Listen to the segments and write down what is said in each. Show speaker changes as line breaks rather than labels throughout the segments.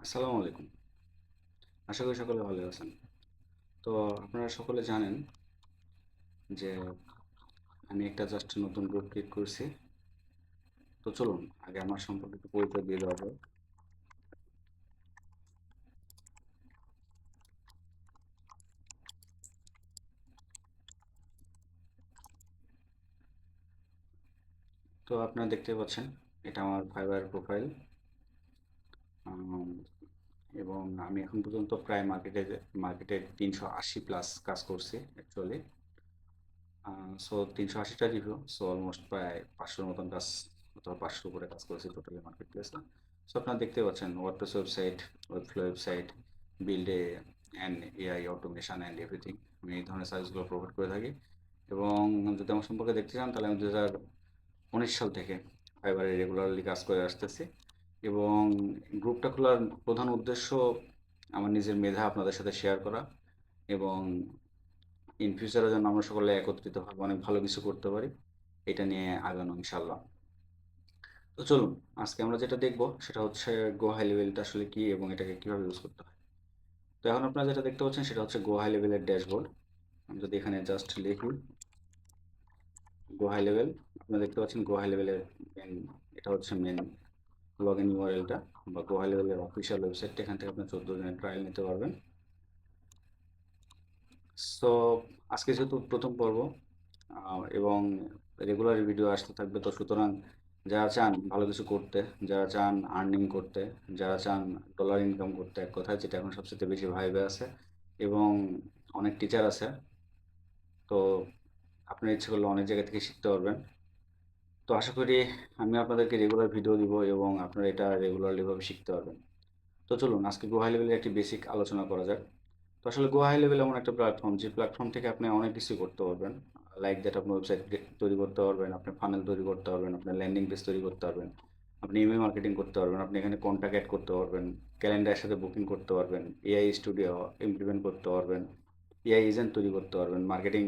আসসালামু আলাইকুম। আশা করি সকলে ভালো আছেন। তো আপনারা সকলে জানেন যে আমি একটা জাস্ট নতুন গ্রুপ ক্রিয়েট করছি। তো চলুন আগে আমার সম্পর্কে একটু পরিচয় দিয়ে দেওয়া যাক। তো আপনারা দেখতে পাচ্ছেন এটা আমার ফাইবার প্রোফাইল। এবং আমি এখন পর্যন্ত প্রায় মার্কেটে 380 প্লাস কাজ করছি অ্যাকচুয়ালি। সো 380টা রিভিউ, সো অলমোস্ট প্রায় 500 মতন কাজ অথবা 500 উপরে কাজ করেছি টোটালি মার্কেট প্লেসে। সো আপনারা দেখতে পাচ্ছেন ওয়ার্ডপ্রেস ওয়েবসাইট, ওয়েবফ্লো ওয়েবসাইট, বিল্ডে and AI automation and everything, আমি এই ধরনের সার্ভিসগুলো প্রোভাইড করে থাকি। এবং যদি আমার সম্পর্কে দেখতে চান তাহলে আমি 2019 সাল থেকে ফাইবারে রেগুলারলি কাজ করে আসতেছি। এবং গ্রুপটা খোলার প্রধান উদ্দেশ্য আমার নিজের মেধা আপনাদের সাথে শেয়ার করা, এবং ইন ফিউচারে যেন আমরা সকলে একত্রিতভাবে অনেক ভালো কিছু করতে পারি, এটা নিয়ে আগানো ইনশাল্লাহ। তো চলুন আজকে আমরা যেটা দেখব সেটা হচ্ছে গো হাই লেভেলটা আসলে কি এবং এটাকে কিভাবে ইউজ করতে হয়। তো এখন আপনারা যেটা দেখতে পাচ্ছেন সেটা হচ্ছে গো হাই লেভেলের ড্যাশবোর্ড। আমি যদি এখানে জাস্ট লিখি গো হাই লেভেল, আপনারা দেখতে পাচ্ছেন গো হাই লেভেলের মেন, এটা হচ্ছে মেন লগ ইন ইউআরএলটা বা গো হাই লেভেলের অফিসিয়াল ওয়েবসাইটটা। এখান থেকে আপনি 14 দিনের ট্রায়াল নিতে পারবেন। সো আজকে যেহেতু প্রথম পর্ব এবং রেগুলার ভিডিও আসতে থাকবে, তো সুতরাং যারা চান ভালো কিছু করতে, যারা চান আর্নিং করতে, যারা চান ডলার ইনকাম করতে, এক কথায় যেটা এখন সবচেয়ে বেশি ভাইবে আছে, এবং অনেক টিচার আছে, তো আপনার ইচ্ছে করলে অনেক জায়গা থেকে শিখতে পারবেন। তো আশা করি আমি আপনাদেরকে রেগুলার ভিডিও দিব এবং আপনারা এটা রেগুলারলি ভাবে শিখতে পারবেন। তো চলুন আজকে গো হাই লেভেলের একটি বেসিক আলোচনা করা যাক। তো আসলে গো হাই লেভেল এমন একটা প্ল্যাটফর্ম, যে প্ল্যাটফর্ম থেকে আপনি অনেক কিছু করতে পারবেন। লাইক দ্যাট আপনি ওয়েবসাইট তৈরি করতে পারবেন, আপনি ফানেল তৈরি করতে পারবেন, আপনি ল্যান্ডিং পেজ তৈরি করতে পারবেন, আপনি ইমেল মার্কেটিং করতে পারবেন, আপনি এখানে কন্ট্যাক্ট অ্যাড করতে পারবেন, ক্যালেন্ডারের সাথে বুকিং করতে পারবেন, এআই স্টুডিও ইমপ্লিমেন্ট করতে পারবেন, এআই এজেন্ট তৈরি করতে পারবেন, মার্কেটিং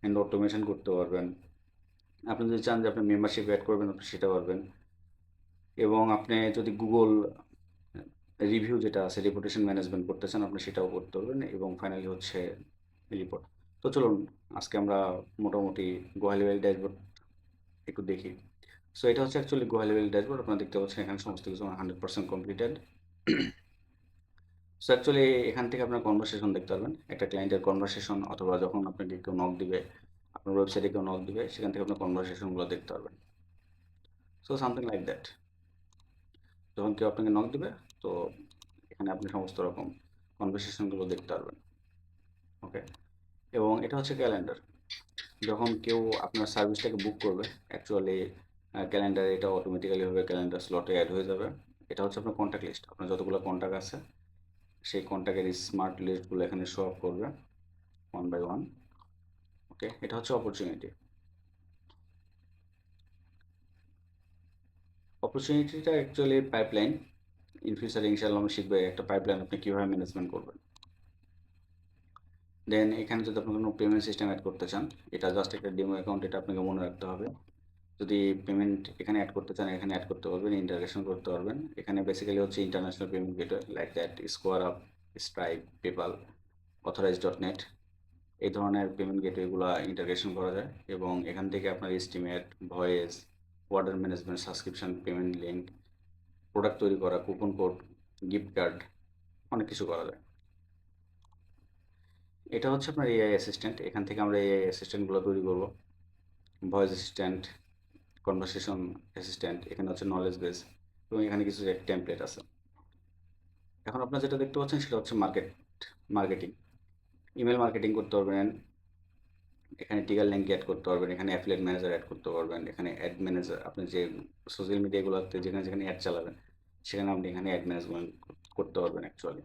অ্যান্ড অটোমেশন করতে পারবেন। আপনি যদি চান যে আপনি মেম্বারশিপ অ্যাড করবেন আপনি সেটা পারবেন। এবং আপনি যদি গুগল রিভিউ যেটা আছে, রেপুটেশন ম্যানেজমেন্ট করতে চান আপনি সেটাও করতে পারবেন। এবং ফাইনালি হচ্ছে রিপোর্ট। তো চলুন আজকে আমরা মোটামুটি গোয়া লেভেল ড্যাশবোর্ড একটু দেখি। সো এটা হচ্ছে অ্যাকচুয়ালি গোয়া লেভেল ড্যাশবোর্ড। আপনারা দেখতে পাচ্ছেন এখানে সমস্ত কিছু 100% কমপ্লিটেড। সো অ্যাকচুয়ালি এখান থেকে আপনার কনভারসেশন দেখতে পারবেন, একটা ক্লায়েন্টের কনভারসেশন, অথবা যখন আপনাকে কেউ নক দিবে, আপনার ওয়েবসাইটে কেউ নক দিবে, সেখান থেকে আপনার কনভারসেশনগুলো দেখতে পারবেন। সো সামথিং লাইক দ্যাট, যখন কেউ আপনাকে নক দিবে, তো এখানে আপনি সমস্ত রকম কনভারসেশনগুলো দেখতে পারবেন। ওকে। এবং এটা হচ্ছে ক্যালেন্ডার, যখন কেউ আপনার সার্ভিসটাকে বুক করবে অ্যাকচুয়ালি ক্যালেন্ডারে এটা অটোমেটিক্যালি ভাবে ক্যালেন্ডার স্লটে অ্যাড হয়ে যাবে। এটা হচ্ছে আপনার কন্ট্যাক্ট লিস্ট, আপনার যতগুলো কন্ট্যাক্ট আছে সেই কন্ট্যাক্টের স্মার্ট লিস্টগুলো এখানে শো আপ করবে ওয়ান বাই ওয়ান। ওকে, এটা হচ্ছে অপরচুনিটি। অপরচুনিটিটা অ্যাকচুয়ালি পাইপলাইন। ইন ফিউচারে ইনশাআল্লাহ আমরা শিখবে একটা পাইপলাইন আপনি কীভাবে ম্যানেজমেন্ট করবেন। দেন এখানে যদি আপনি কোনো পেমেন্ট সিস্টেম অ্যাড করতে চান, এটা জাস্ট একটা ডেমো অ্যাকাউন্ট, এটা আপনাকে মনে রাখতে হবে। যদি পেমেন্ট এখানে অ্যাড করতে চান এখানে অ্যাড করতে পারবেন, ইন্টাগ্রেশন করতে পারবেন। এখানে বেসিক্যালি হচ্ছে international payment gateway like that Square up, Stripe, PayPal, Authorize.net, এই ধরনের পেমেন্ট গেটওয়েগুলো ইন্টাগ্রেশন করা যায়। এবং এখান থেকে আপনার estimate, voice, order management, subscription, payment link, product তৈরি করা, কুপন কোড, গিফট কার্ড, অনেক কিছু করা যায়। এটা হচ্ছে আপনার এআই অ্যাসিস্ট্যান্ট, এখান থেকে আমরা এআই অ্যাসিস্ট্যান্টগুলো তৈরি করব। ভয়েস অ্যাসিস্ট্যান্ট, কনভারসেশন অ্যাসিস্ট্যান্ট, এখানে হচ্ছে নলেজ বেস, এবং এখানে কিছু টেমপ্লেট আছে। এখন আপনারা যেটা দেখতে পাচ্ছেন সেটা হচ্ছে মার্কেটিং। ইমেল মার্কেটিং করতে পারবেন, এখানে টিকার লিঙ্ক অ্যাড করতে পারবেন, এখানে অ্যাফিলিয়েট ম্যানেজার অ্যাড করতে পারবেন, এখানে অ্যাড ম্যানেজার, আপনি যে সোশ্যাল মিডিয়াগুলোতে যেখানে যেখানে অ্যাড চালাবেন সেখানে আপনি এখানে অ্যাড ম্যানেজমেন্ট করতে পারবেন অ্যাকচুয়ালি।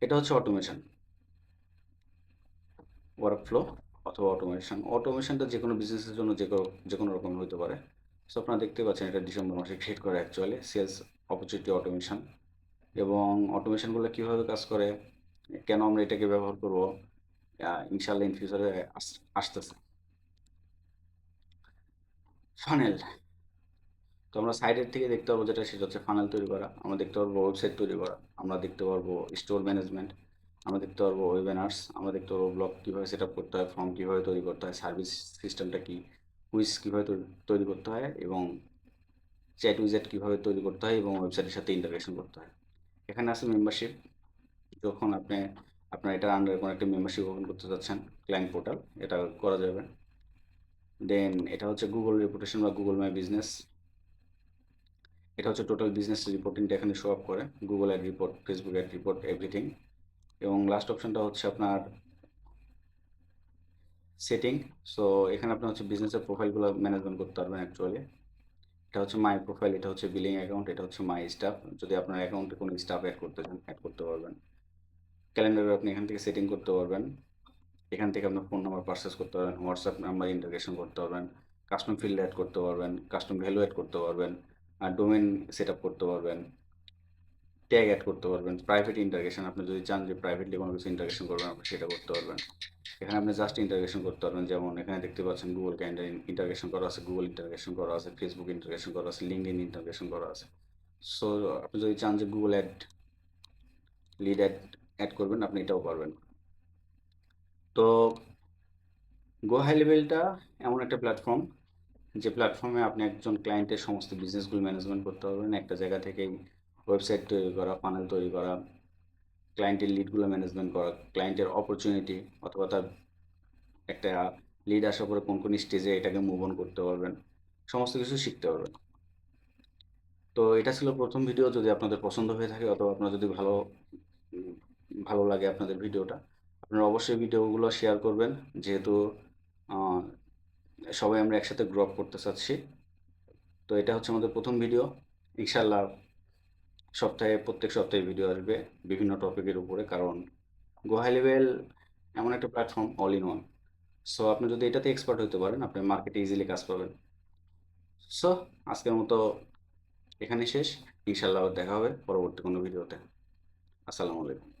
এটা হচ্ছে অটোমেশন, ওয়ার্কফ্লো অথবা অটোমেশন। অটোমেশনটা যে কোনো বিজনেসের জন্য যে কোনো রকম হতে পারে। সো আপনারা দেখতে পাচ্ছেন এটা ডিসেম্বর মাসে ক্রিয়েট করে অ্যাকচুয়ালি সেলস অপরচুনিটি অটোমেশন। এবং অটোমেশনগুলো কীভাবে কাজ করে, কেন আমরা এটাকে ব্যবহার করব, ইনশাল্লাহ ইন ফিউচারে আসতেছে। ফানেল, তো আমরা সাইডের থেকে দেখতে পারবো যেটা, সেটা হচ্ছে ফানেল তৈরি করা, আমরা দেখতে পারবো ওয়েবসাইট তৈরি করা, আমরা দেখতে পারবো স্টোর ম্যানেজমেন্ট, আমরা দেখতে পারবো ওয়েবিনার্স, আমরা দেখতে পারবো ব্লগ কীভাবে সেট আপ করতে হয়, ফর্ম কীভাবে তৈরি করতে হয়, সার্ভিস সিস্টেমটা কী, কুইজ কীভাবে তৈরি করতে হয়, এবং চ্যাট উইজেট কীভাবে তৈরি করতে হয় এবং ওয়েবসাইটের সাথে ইন্টাগ্রেশন করতে হয়। এখানে আছে মেম্বারশিপ। যখন আপনি আপনার এটার আন্ডারে কোনো একটা মেম্বারশিপ ওপেন করতে চাচ্ছেন, ক্লায়েন্ট পোর্টাল, এটা করা যাবে। দেন এটা হচ্ছে গুগল রেপুটেশন বা গুগল মাই বিজনেস। এটা হচ্ছে টোটাল বিজনেস রিপোর্টিংটা এখানে শো আপ করে, Google ad report, Facebook ad report, everything. এবং লাস্ট অপশনটা হচ্ছে আপনার সেটিং। সো এখানে আপনি হচ্ছে বিজনেসের প্রোফাইলগুলো ম্যানেজমেন্ট করতে পারবেন অ্যাকচুয়ালি। এটা হচ্ছে মাই প্রোফাইল, এটা হচ্ছে বিলিং অ্যাকাউন্ট, এটা হচ্ছে মাই স্টাফ। যদি আপনার অ্যাকাউন্টে কোনো স্টাফ অ্যাড করতে চান, অ্যাড করতে পারবেন। ক্যালেন্ডারে আপনি এখান থেকে সেটিং করতে পারবেন। এখান থেকে আপনার ফোন নাম্বার পারচেস করতে পারবেন, হোয়াটসঅ্যাপ নাম্বার ইন্টিগ্রেশন করতে পারবেন, কাস্টম ফিল্ড অ্যাড করতে পারবেন, কাস্টম ভ্যালু অ্যাড করতে পারবেন, আর ডোমেন সেট আপ করতে পারবেন, ট্যাগ অ্যাড করতে পারবেন, প্রাইভেট ইন্টারগ্রেশন, আপনি যদি চান যে প্রাইভেটলি কোনো কিছু ইন্টারগ্রেশন করবেন, আপনি সেটা করতে পারবেন। এখানে আপনি জাস্ট ইন্টারগ্রেশন করতে পারবেন, যেমন এখানে দেখতে পাচ্ছেন গুগল ক্যালেন্ডার ইন্টারগ্রেশন করা আছে, গুগল ইন্টারগ্রেশন করা আছে, ফেসবুক ইন্টারগ্রেশন করা আছে, লিঙ্কডইন ইন্টারগ্রেশন করা আছে। সো আপনি যদি চান যে Google ad lead ad add করবেন, আপনি এটাও পারবেন। তো গো হাই লেভেলটা এমন একটা প্ল্যাটফর্ম, যে প্ল্যাটফর্মে আপনি একজন ক্লায়েন্টের সমস্ত বিজনেসগুলো ম্যানেজমেন্ট করতে পারবেন একটা জায়গা থেকেই। ওয়েবসাইট তৈরি করা, ফানেল তৈরি করা, ক্লায়েন্টের লিডগুলো ম্যানেজমেন্ট করা, ক্লায়েন্টের অপরচুনিটি অথবা তার একটা লিড আসার পরে কোন কোন স্টেজে এটাকে মুভ অন করতে পারবেন, সমস্ত কিছু শিখতে পারবেন। তো এটা ছিল প্রথম ভিডিও। যদি আপনাদের পছন্দ হয়ে থাকে অথবা আপনার যদি উম, ভালো লাগে আপনাদের ভিডিওটা, আপনারা অবশ্যই ভিডিওগুলো শেয়ার করবেন, যেহেতু আহ, সবাই আমরা একসাথে গ্রো আপ করতে চাচ্ছি। তো এটা হচ্ছে আমাদের প্রথম ভিডিও। ইনশাল্লাহ প্রত্যেক সপ্তাহে ভিডিও আসবে বিভিন্ন টপিকের উপরে, কারণ গো হাই লেভেল এমন একটা platform, all in one. So আপনি যদি এটাতে এক্সপার্ট হতে পারেন, আপনি মার্কেটে ইজিলি কাজ পাবেন। সো আজকের মতো এখানে শেষ। ইনশাল্লাহ দেখা হবে পরবর্তী কোনো ভিডিওতে। আসসালামু আলাইকুম।